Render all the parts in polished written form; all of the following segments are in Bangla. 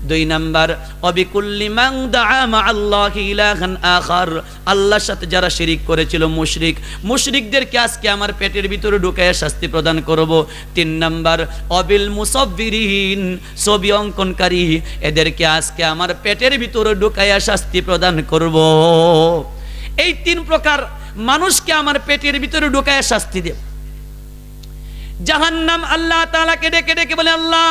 দুই নাম্বার অবিকুল্লি মান দাআ মা আল্লাহি ইলাহান আখার, আল্লাহর সাথে যারা শিরিক করেছিল মুশরিকদেরকে আজকে আমার পেটের ভিতরে ঢুকায় শাস্তি প্রদান করব। তিন নাম্বার অবিল মুসাব্বিরিন, ছবি অঙ্কনকারী, এদেরকে আজকে আমার পেটের ভিতরে ঢুকায় শাস্তি প্রদান করব। এই তিন প্রকার মানুষকে আমার পেটের ভিতরে ঢুকায় শাস্তি দেব। জাহান্নাম আল্লাহ তাআলাকে ডেকে ডেকে বলে, আল্লাহ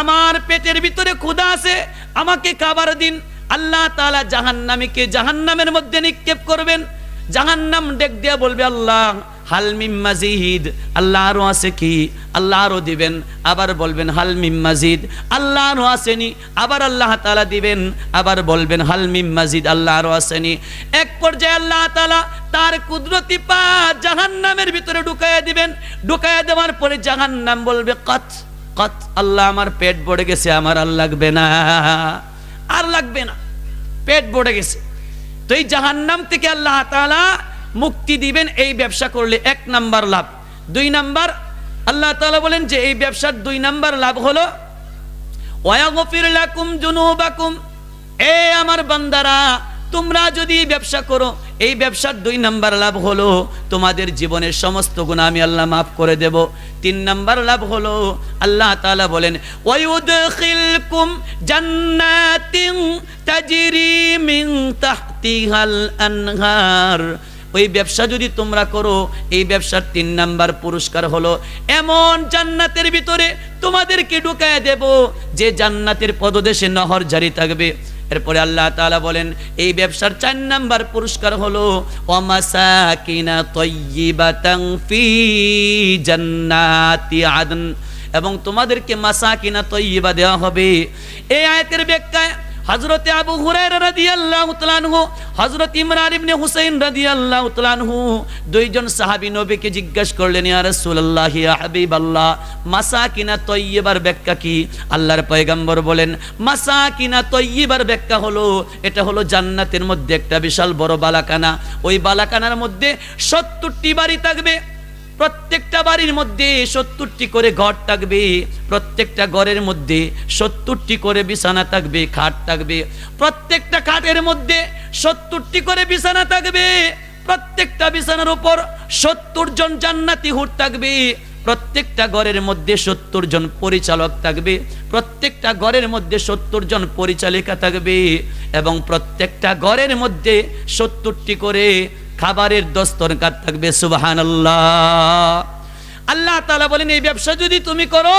আমার পেটের ভিতরে ক্ষুধা আছে, আমাকে খাবার দিন। আল্লাহ তাআলা জাহান্নামীকে জাহান্নামের মধ্যে নিক্ষেপ করবেন। জাহান্নাম ডেক দিয়ে বলবে, আল্লাহ হাল মিম মাজিদ, আল্লাহ আরো আছে কি? আল্লাহ আরো দিবেন। আবার বলবেন হাল মিম মাজিদ, আল্লাহ আরো আসেনি। আবার আল্লাহ তাআলা দিবেন, আবার বলবেন হাল মিম মাজিদ, আল্লাহ আরো আসেনি। এক পর্যায়ে আল্লাহ তাআলা তার কুদরতি পা জাহান্নামের ভিতরে ঢুকাইয়া দিবেন। ঢুকাইয়া দেওয়ার পরে জাহান্নাম বলবে, কত কত, আল্লাহ আমার পেট ভরে গেছে, আমার আর লাগবে না, আর লাগবে না, পেট ভরে গেছে। তো এই জাহান্নাম থেকে আল্লাহ তাআলা মুক্তি দিবেন এই ব্যবসা করলে। এক নাম্বার লাভ। দুই নাম্বার আল্লাহ তাআলা বলেন যে এই ব্যবসার দুই নাম্বার লাভ হলো ওয়াগফির লাকুম যুনুবাকুম, এ আমার বান্দারা তোমরা যদি ব্যবসা করো, এই ব্যবসার দুই নাম্বার লাভ হলো তোমাদের জীবনের সমস্ত গুনাহ আমি আল্লাহ মাফ করে দেব। তিন নাম্বার লাভ হলো আল্লাহ তাআলা বলেন ওয়ায়ুদখিলকুম জান্নাতিন তাজরি মিন তাহতিহাল আনহার, ওই ব্যবসা যদি তোমরা করো, এই ব্যবসার তিন নাম্বার পুরস্কার হলো এমন জান্নাতের ভিতরে তোমাদেরকে ঢুকায় দেব যে জান্নাতের পদদেশে নহর জারি থাকবে। এরপরে আল্লাহ তাআলা বলেন এই ব্যবসার চার নাম্বার পুরস্কার হলো ওয়ামাসাকিনা তাইয়্যিবাতান ফি জান্নাতি আদন, এবং তোমাদেরকে মাসাকিনা তাইয়্যিবা দেওয়া হবে। এই আয়াতের ব্যাখ্যায় হযরত আবু হুরায়রা রাদিয়াল্লাহু তাআলা আনহু, হযরত ইমরান ইবনে হুসাইন রাদিয়াল্লাহু তাআলা আনহু, দুইজন সাহাবী নবীকে জিজ্ঞাসা করলেন, ইয়া রাসূলুল্লাহ, ইয়া হাবিবাল্লাহ, মাসাকিনা তাইয়্যিবার ব্যাখ্যা কি? আল্লাহর পয়গম্বর বলেন মাসাকিনা তাইয়্যিবার ব্যাখ্যা হলো এটা হলো জান্নাতের মধ্যে একটা বিশাল বড় বালাখানা। ওই বালাখানার মধ্যে 70টি বাড়ি থাকবে। প্রত্যেকটা বাড়ির মধ্যে 70টি করে ঘর থাকবে। প্রত্যেকটা ঘরের মধ্যে 70টি করে বিছানা থাকবে, খাট থাকবে। প্রত্যেকটা খাটের মধ্যে 70টি করে বিছানা থাকবে। প্রত্যেকটা বিছানার উপর 70 জন জান্নাতি হুর থাকবে। প্রত্যেকটা ঘরের মধ্যে 70 জন পরিচালক থাকবে। প্রত্যেকটা ঘরের মধ্যে 70 জন পরিচালিকা থাকবে। এবং প্রত্যেকটা ঘরের মধ্যে 70টি করে খাবারের দস্তরখান থাকবে। সুবহানাল্লাহ। আল্লাহ তাআলা বলেন এই ব্যবসা যদি তুমি করো,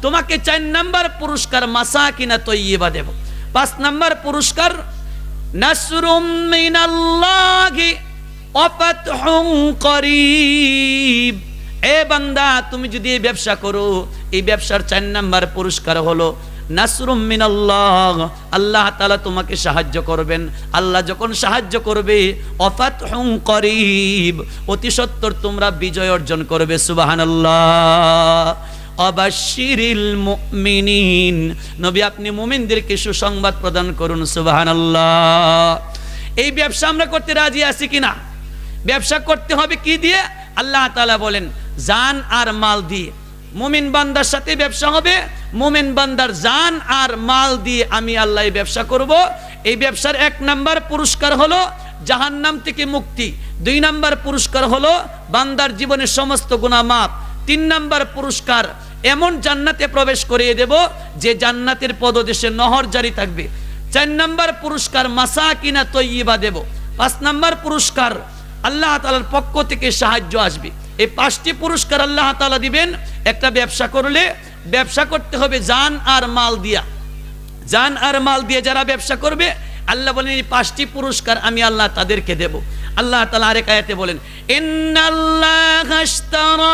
তোমাকে 4 নাম্বার পুরস্কার মাসাকিনা তাইয়্যিবা দেব। 5 নাম্বার পুরস্কার নাসরুম মিনাল্লাহি ওয়া ফাতহুন করিব। এ বান্দা তুমি যদি এই ব্যবসা করো, এই ব্যবসার 4 নাম্বার পুরস্কার হলো নাসরুম মিনাল্লাহ, আল্লাহ তাআলা তোমাকে সাহায্য করবেন। আল্লাহ যখন সাহায্য করবে ওয়া ফাতহুন করিব, অতি সত্বর তোমরা বিজয় অর্জন করবে। সুবহানাল্লাহ। আবাশশিরিল মুমিনিন, নবী আপনি মুমিনদেরকে সুসংবাদ প্রদান করুন। সুবহানাল্লাহ। এই ব্যবসা আমরা করতে রাজি আছি কিনা? ব্যবসা করতে হবে কি দিয়ে? আল্লাহ তাআলা বলেন জান আর মাল দিয়ে। মুমিন বান্দার সাথে ব্যবসা হবে, মুমিন বান্দার জান আর মাল দিয়ে আমি আল্লাহ ব্যবসা করব। এই ব্যবসার 1 নাম্বার পুরস্কার হলো জাহান্নাম থেকে মুক্তি। 2 নাম্বার পুরস্কার হলো বান্দার জীবনের সমস্ত গুনাহ মাফ। 3 নাম্বার পুরস্কার এমন জান্নাতে প্রবেশ করিয়ে দেব যে জান্নাতের পদদেশে নহর জারি থাকবে। 4 নাম্বার পুরস্কার মাসাকিনা তাইয়্যিবা দেব। 5 নাম্বার পুরস্কার আল্লাহ তাআলার পক্ষ থেকে সাহায্য আসবে। এই 5টি পুরস্কার আল্লাহ তাআলা দিবেন। একটা ব্যবসা করলে ব্যবসা করতে হবে জান আর মাল দিয়া। জান আর মাল দিয়ে যারা ব্যবসা করবে আল্লাহ বলেন এই 5টি পুরস্কার আমি আল্লাহ তাদেরকে দেব। আল্লাহ তাআলা আরেক আয়াতে বলেন ইন্নাল্লাহা আশতারা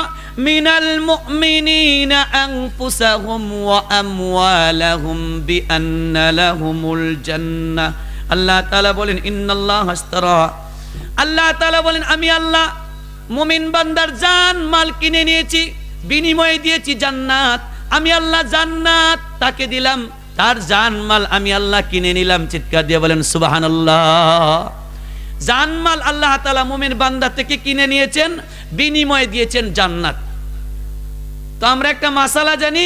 মিনাল মুমিনিনা আনফুসাহুম ওয়া আমওয়ালাহুম বিআন্না লাহুমুল জান্নাহ। আল্লাহ তাআলা বলেন ইন্নাল্লাহা আশতারা, আল্লাহ তাআলা বলেন আমি আল্লাহ মুমিন বান্দার জান মাল কিনে নিয়েছি, বিনিময়ে দিয়েছি জান্নাত। আমি আল্লাহ জান্নাত তাকে দিলাম, তার জান মাল আমি আল্লাহ কিনে নিলাম। চিৎকার দিয়ে বলেন সুবহানাল্লাহ। জান মাল আল্লাহ তাআলা মুমিন বান্দা থেকে কিনে নিয়েছেন, বিনিময়ে দিয়েছেন জান্নাত। তো আমরা একটা মাসালা জানি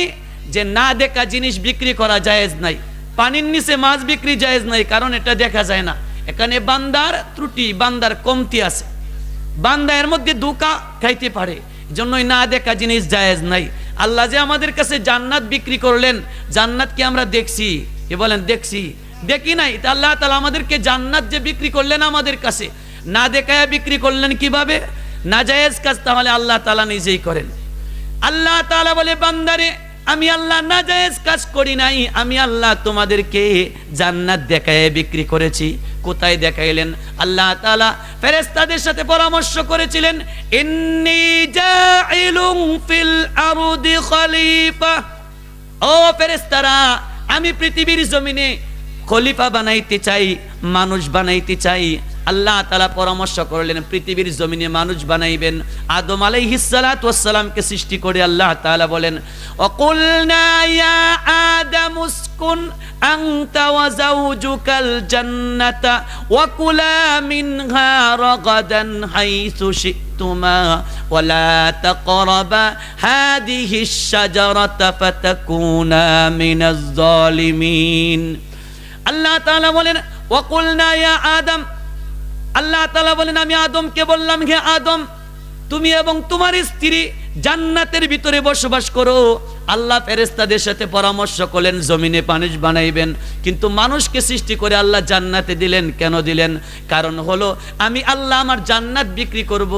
যে না দেখা জিনিস বিক্রি করা জায়েজ নাই, পানির নিচে মাছ বিক্রি জায়েজ নাই, কারণ এটা দেখা যায় না। এখানে বান্দার ত্রুটি, বান্দার কমতি আছে, বান্দা এর মধ্যে ধোঁকা খাইতে পারে, জন্যই না দেখা জিনিস জায়েজ নাই। আল্লাহ যে আমাদের কাছে জান্নাত বিক্রি করলেন, জান্নাত কি আমরা দেখছি? এ বলেন দেখছি? দেখি নাই। তা আল্লাহ তাআলা আমাদেরকে জান্নাত যে বিক্রি করলেন আমাদের কাছে, না দেখায় বিক্রি করলেন কিভাবে? নাজায়েজ কাজ তাহলে আল্লাহ তাআলা নিজেই করেন। আল্লাহ তাআলা বলে, বান্দারে আমি আল্লাহ নাজায়েজ কাজ করি নাই, আমি আল্লাহ তোমাদেরকে জান্নাত দেখায় বিক্রি করেছি। কোথায় দেখাইলেন? আল্লাহ তাআলা ফেরেশতাদের সাথে পরামর্শ করেছিলেন, ইন্নী জাইলুন ফিল আরদি খলিফা, ও ফেরেশতারা আমি পৃথিবীর জমিনে খলিফা বানাইতে চাই, মানুষ বানাইতে চাই। আল্লাহ তাআলা পরামর্শ করলেন পৃথিবীর জমিনে মানুষ বানাইবেন। আদম আলাইহিস সালাতু ওয়াস সালামকে সৃষ্টি করে আল্লাহ তাআলা বলেন, ওয়াকুলনা ইয়া আদাম উসকুন আনতা ওয়া যাওজুকাল জান্নাতা ওয়া কুলা মিনহা রাগাদান হাইসু শি'তুমা ওয়া লা তাকরাবা হাদিহিশ শাজারাতা ফাতাকুনা মিনাজ জালিমিন। আল্লাহ তাআলা বলেন, ওয়াকুলনা ইয়া আদম, আল্লাহ তাআলা বলেন আমি আদমকে বললাম, হে আদম তুমি এবং তোমার স্ত্রী জান্নাতের ভিতরে বসবাস করো। আল্লাহ ফেরেশতাদের সাথে পরামর্শ করলেন জমিনে মানুষ বানাইবেন, কিন্তু মানুষকে সৃষ্টি করে আল্লাহ জান্নাতে দিলেন। কেন দিলেন? কারণ হলো আমি আল্লাহ আমার জান্নাত বিক্রি করব,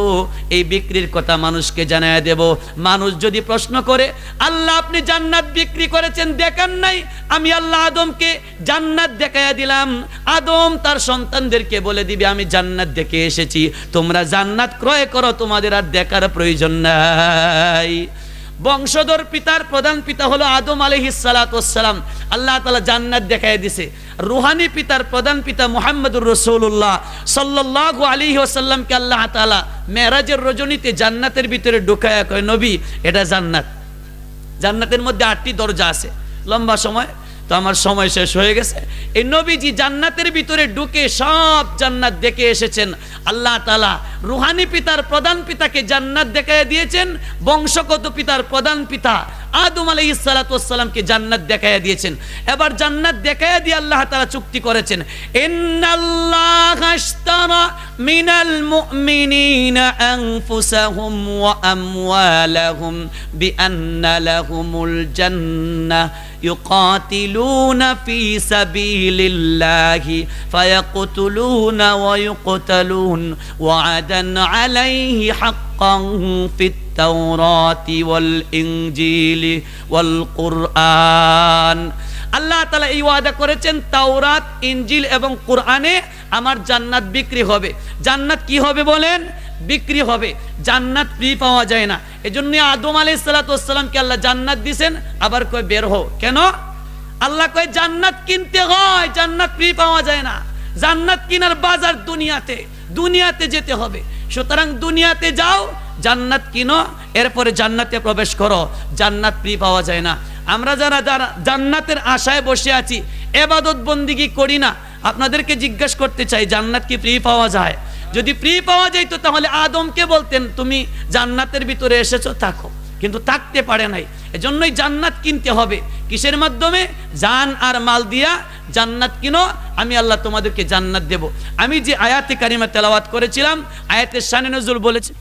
এই বিক্রির কথা মানুষকে জানায় দেব। মানুষ যদি প্রশ্ন করে, আল্লাহ আপনি জান্নাত বিক্রি করেছেন দেখান নাই, আমি আল্লাহ আদমকে জান্নাত দেখাইয়া দিলাম। আদম তার সন্তানদেরকে বলে দিবে আমি জান্নাত দেখে এসেছি, তোমরা জান্নাত ক্রয় করো, তোমাদের আর দেখার প্রয়োজন নাই। বংশধর পিতার প্রধান পিতা হলো আদম আলাইহিস সালাতু ওয়াস সালাম, আল্লাহ তাআলা জান্নাত দেখায় দিয়েছে। রুহানি পিতার প্রধান পিতা মুহাম্মদুর রাসূলুল্লাহ সাল্লাল্লাহু আলাইহি ওয়াসাল্লামকে আল্লাহ তাআলা মেরাজের রজনীতে জান্নাতের ভিতরে ঢুকায়া কয়, নবী এটা জান্নাত, জান্নাতের মধ্যে 8টি দরজা আছে। লম্বা সময় তো আমার সময় শেষ হয়ে গেছে। এই নবীজি জান্নাতের ভিতরে ঢুকে সব জান্নাত দেখে এসেছেন। আল্লাহ তাআলা রুহানি পিতার প্রধান পিতাকে জান্নাত দেখায় দিয়েছেন, বংশগত পিতার প্রধান পিতা আদম আলাইহিস সালাতু ওয়াস সালামকে জান্নাত দেখায় দিয়েছেন। এবার জান্নাত দেখায় দিয়ে আল্লাহ তাআলা চুক্তি করেছেন, ইন্নাল্লাহা আশতারা মিনাল মুমিনিনা আনফুসাহুম ওয়া আমওয়ালাহুম বিআন্না লাহুমুল জান্নাহ ইউকাতিলুনা ফি সাবিলিল্লাহি ফায়াকতুলুনা ওয়া ইউকতালুন ওয়া'দান আলাইহি হাক্কান ফিত তাওরাতি ওয়াল ইনজিলি ওয়াল কুরআন। আল্লাহ তাআলা এই ওয়াদা করেছেন তাওরাত, ইনজিল এবং কুরআনে আমার জান্নাত বিক্রি হবে। জান্নাত কি হবে বলেন? বিক্রি হবে। জান্নাত ফ্রি পাওয়া যায় না। এজন্য আদম আলাইহিস সালাতু ওয়াস সালামকে আল্লাহ জান্নাত দিবেন, আবার কয় বের হও। কেন? আল্লাহ কয় জান্নাত কিনতে হয়, জান্নাত ফ্রি পাওয়া যায় না। জান্নাত কিনার বাজার দুনিয়াতে, দুনিয়াতে যেতে হবে। সুতরাং দুনিয়াতে যাও, জান্নাত কিনো, এরপরে জান্নাতে প্রবেশ করো। জান্নাত ফ্রি পাওয়া যায় না। আমরা যারা জান্নাতের আশায় বসে আছি, ইবাদত বন্দেগী করি না, আপনাদেরকে জিজ্ঞাসা করতে চাই জান্নাত কি ফ্রি পাওয়া যায়? যদি ফ্রি পাওয়া যাইতো তাহলে আদমকে বলতেন তুমি জান্নাতের ভিতরে এসেছো, থাকো, কিন্তু থাকতে পারে নাই। এজন্যই জান্নাত কিনতে হবে। কিসের মাধ্যমে? জান আর মাল দিয়া জান্নাত কিনো, আমি আল্লাহ তোমাদেরকে জান্নাত দেব। আমি যে আয়াতে কারিমা তেলাওয়াত করেছিলাম, আয়াতের শানে নজুল বলেছি।